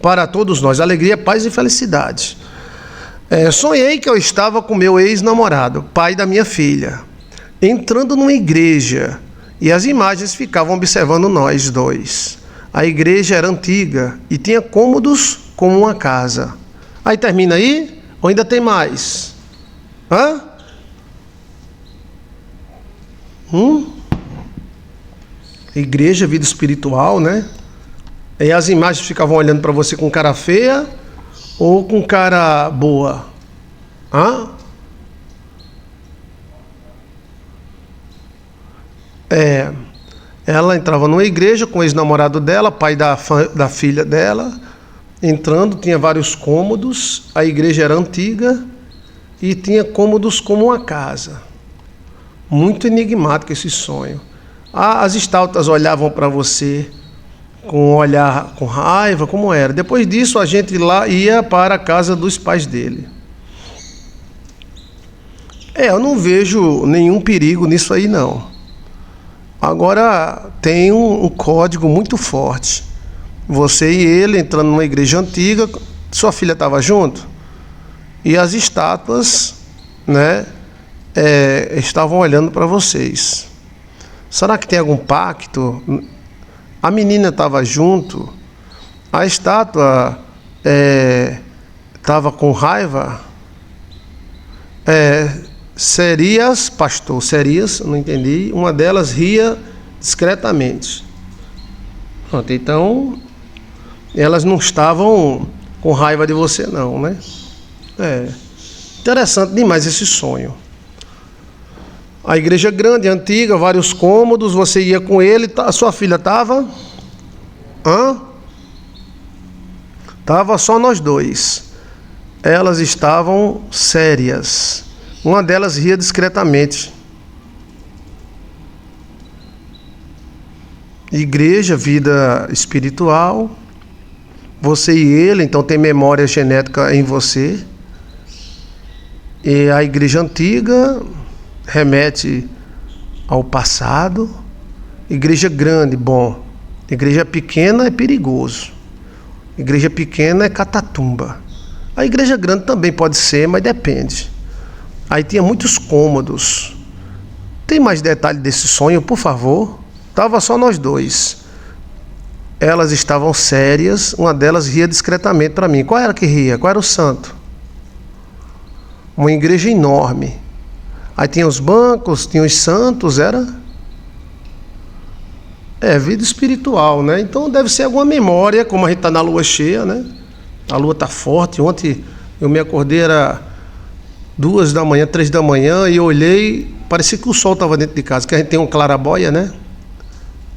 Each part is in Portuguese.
para todos nós, alegria, paz e felicidade. Sonhei que eu estava com meu ex-namorado, pai da minha filha, entrando numa igreja, e as imagens ficavam observando nós dois. A igreja era antiga e tinha cômodos como uma casa. Aí termina aí? Ou ainda tem mais? Hã? Igreja, vida espiritual, né? E as imagens ficavam olhando para você com cara feia ou com cara boa? Hã? Ela entrava numa igreja com o ex-namorado dela, pai da filha dela, entrando, tinha vários cômodos, a igreja era antiga e tinha cômodos como uma casa. Muito enigmático esse sonho. As estátuas olhavam para você com um olhar com raiva, como era. Depois disso, a gente lá ia para a casa dos pais dele. Eu não vejo nenhum perigo nisso aí, não. Agora, tem um código muito forte. Você e ele entrando numa igreja antiga, sua filha estava junto, e as estátuas, né, estavam olhando para vocês. Será que tem algum pacto? A menina estava junto, a estátua estava com raiva. Serias, pastor, serias, não entendi. Uma delas ria discretamente. Pronto, então, elas não estavam com raiva de você, não, né? Interessante demais esse sonho. A igreja grande, antiga, vários cômodos, você ia com ele, a sua filha estava? Estava só nós dois. Elas estavam sérias. Uma delas ria discretamente. Igreja, vida espiritual. Você e ele, então tem memória genética em você. E a igreja antiga remete ao passado. Igreja grande, bom. Igreja pequena é perigoso. Igreja pequena é catatumba. A igreja grande também pode ser, mas depende. Aí tinha muitos cômodos. Tem mais detalhe desse sonho, por favor? Estava só nós dois. Elas estavam sérias, uma delas ria discretamente para mim. Qual era que ria? Qual era o santo? Uma igreja enorme. Aí tinha os bancos, tinha os santos, era? Vida espiritual, né? Então deve ser alguma memória, como a gente está na lua cheia, né? A lua está forte. Ontem eu me acordei, era 2 da manhã, 3 da manhã, e eu olhei, parecia que o sol estava dentro de casa, que a gente tem uma clarabóia, né?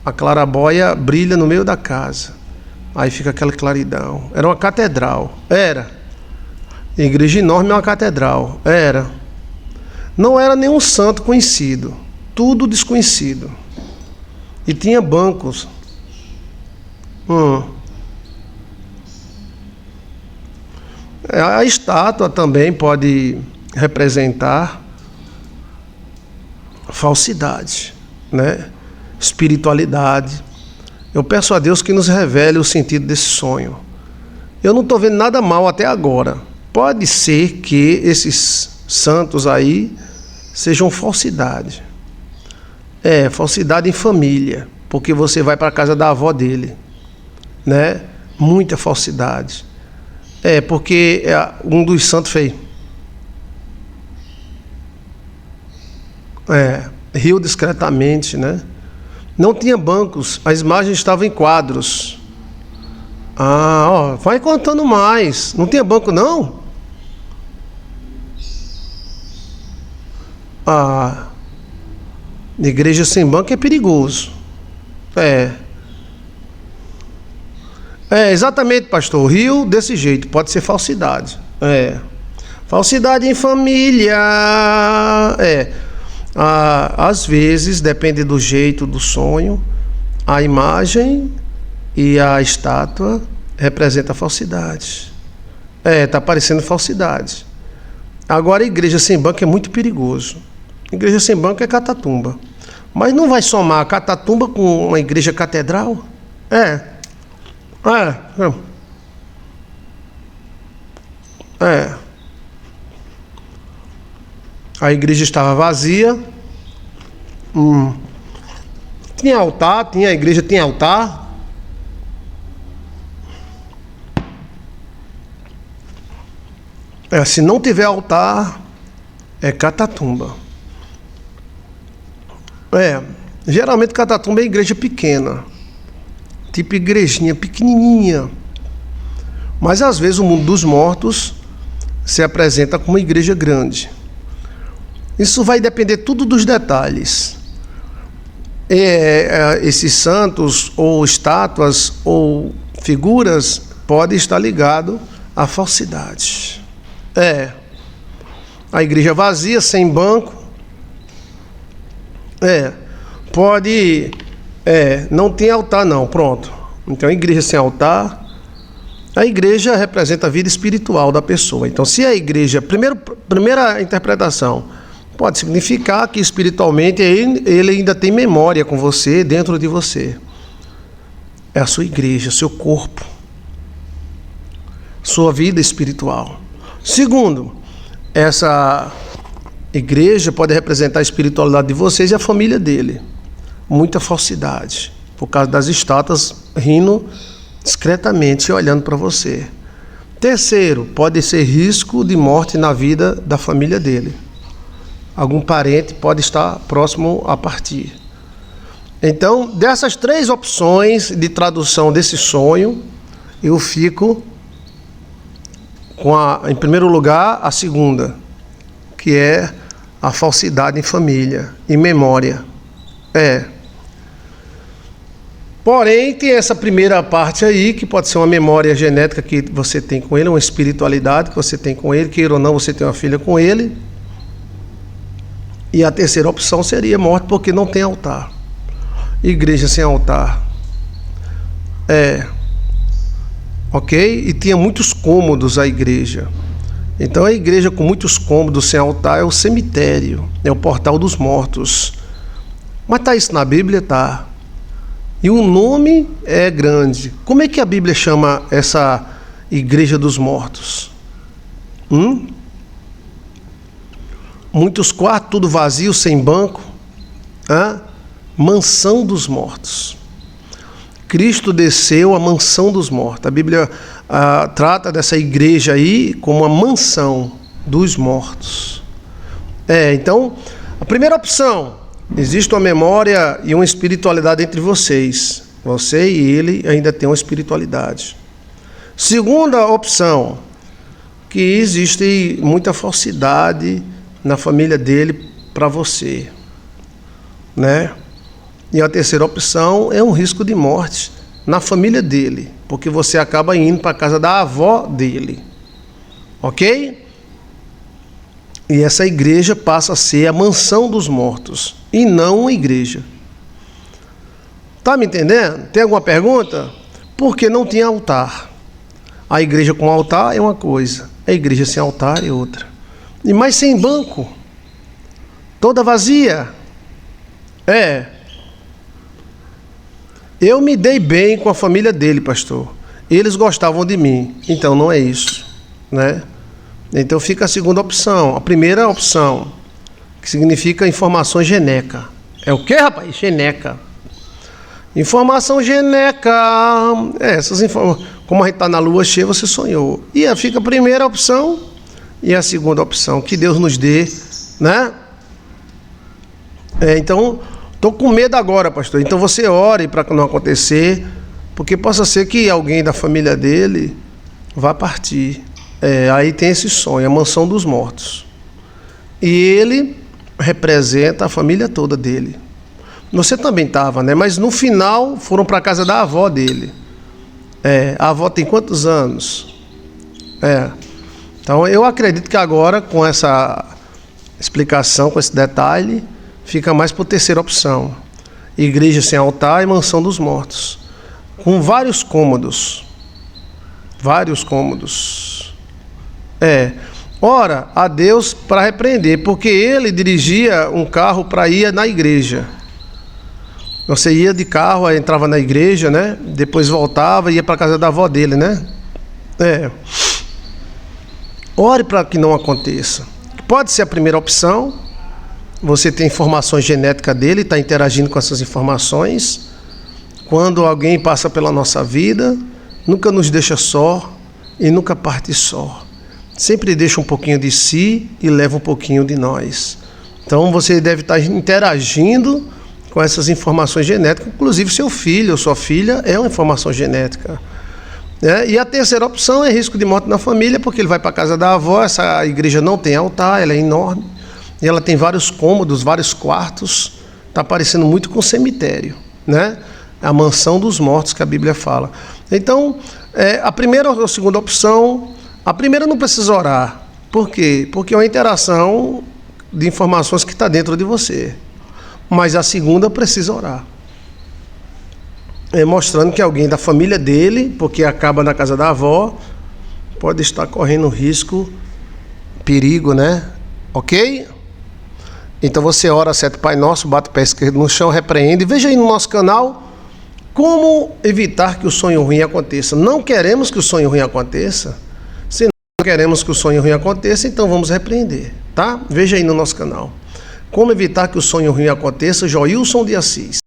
A clarabóia brilha no meio da casa. Aí fica aquela claridão. Era uma catedral. Era. Igreja enorme é uma catedral. Era. Não era nenhum santo conhecido. Tudo desconhecido. E tinha bancos. A estátua também pode representar falsidade, né? Espiritualidade. Eu peço a Deus que nos revele o sentido desse sonho. Eu não estou vendo nada mal até agora. Pode ser que esses santos aí sejam falsidade. Falsidade em família, porque você vai para a casa da avó dele, né? Muita falsidade. Porque um dos santos fez. Riu discretamente, né? Não tinha bancos, as imagens estavam em quadros. Vai contando mais. Não tinha banco, não? Igreja sem banco é perigoso. Exatamente, pastor. Rio desse jeito, pode ser falsidade. Falsidade em família. Às vezes, depende do jeito do sonho, a imagem e a estátua representa a falsidade. Está parecendo falsidade. Agora, a igreja sem banco é muito perigoso. Igreja sem banco é catatumba. Mas não vai somar a catatumba com uma igreja catedral? É. A igreja estava vazia. Tinha altar, a igreja tinha altar. Se não tiver altar, é catatumba. Geralmente catatumba é igreja pequena, tipo igrejinha pequenininha. Mas às vezes o mundo dos mortos se apresenta como uma igreja grande. Isso vai depender tudo dos detalhes. Esses santos ou estátuas ou figuras podem estar ligados à falsidade. A igreja vazia, sem banco. Pode... não tem altar não, pronto. Então a igreja sem altar... A igreja representa a vida espiritual da pessoa. Então se a igreja... Primeira interpretação... Pode significar que espiritualmente ele ainda tem memória com você, dentro de você. É a sua igreja, seu corpo. Sua vida espiritual. Segundo, essa igreja pode representar a espiritualidade de vocês e a família dele. Muita falsidade. Por causa das estátuas rindo discretamente e olhando para você. Terceiro, pode ser risco de morte na vida da família dele. Algum parente pode estar próximo a partir. Então, dessas 3 opções de tradução desse sonho, eu fico com em primeiro lugar, a segunda, que é a falsidade em família, em memória. Porém, tem essa primeira parte aí, que pode ser uma memória genética que você tem com ele, uma espiritualidade que você tem com ele, queira ou não, você tem uma filha com ele. E a terceira opção seria morte porque não tem altar. Igreja sem altar. Ok? E tinha muitos cômodos a igreja. Então a igreja com muitos cômodos sem altar é o cemitério, é o portal dos mortos. Mas está isso na Bíblia? Tá. E o nome é grande. Como é que a Bíblia chama essa igreja dos mortos? Muitos quartos, tudo vazio, sem banco. Mansão dos mortos. Cristo desceu à mansão dos mortos. A Bíblia trata dessa igreja aí como a mansão dos mortos. Então, a primeira opção, existe uma memória e uma espiritualidade entre vocês. Você e ele ainda tem uma espiritualidade. Segunda opção, que existe muita falsidade na família dele para você, né? E a terceira opção é um risco de morte na família dele, porque você acaba indo para a casa da avó dele, ok? E essa igreja passa a ser a mansão dos mortos e não uma igreja. Tá me entendendo? Tem alguma pergunta? Porque não tinha altar. A igreja com altar é uma coisa, a igreja sem altar é outra. E mais sem banco, toda vazia. Eu me dei bem com a família dele, pastor. Eles gostavam de mim. Então não é isso, né? Então fica a segunda opção. A primeira opção, que significa informação genética. É o que, rapaz? Genética. Informação genética. Essas informações. Como a gente está na lua cheia, você sonhou. E fica a primeira opção. E a segunda opção, que Deus nos dê, né? Então, estou com medo agora, pastor. Então você ore para não acontecer, porque possa ser que alguém da família dele vá partir. Aí tem esse sonho, a mansão dos mortos. E ele representa a família toda dele. Você também estava, né? Mas no final foram para a casa da avó dele. A avó tem quantos anos? Então eu acredito que agora, com essa explicação, com esse detalhe, fica mais para a terceira opção. Igreja sem altar e mansão dos mortos. Com vários cômodos. Ora a Deus para repreender, porque ele dirigia um carro para ir na igreja. Você ia de carro, entrava na igreja, né? Depois voltava e ia para a casa da avó dele, né? Ore para que não aconteça. Pode ser a primeira opção. Você tem informações genéticas dele, está interagindo com essas informações. Quando alguém passa pela nossa vida, nunca nos deixa só e nunca parte só. Sempre deixa um pouquinho de si e leva um pouquinho de nós. Então você deve estar interagindo com essas informações genéticas, inclusive seu filho ou sua filha é uma informação genética. E a terceira opção é risco de morte na família, porque ele vai para a casa da avó, essa igreja não tem altar, ela é enorme, e ela tem vários cômodos, vários quartos, está parecendo muito com cemitério, né? A mansão dos mortos que a Bíblia fala. Então, a primeira ou a segunda opção, a primeira não precisa orar. Por quê? Porque é uma interação de informações que está dentro de você. Mas a segunda precisa orar. Mostrando que alguém da família dele, porque acaba na casa da avó, pode estar correndo risco, perigo, né? Ok? Então você ora, sete Pai Nosso, bate o pé esquerdo no chão, repreende. Veja aí no nosso canal como evitar que o sonho ruim aconteça. Não queremos que o sonho ruim aconteça. Se não queremos que o sonho ruim aconteça, então vamos repreender, tá? Veja aí no nosso canal. Como evitar que o sonho ruim aconteça, Joilson de Assis.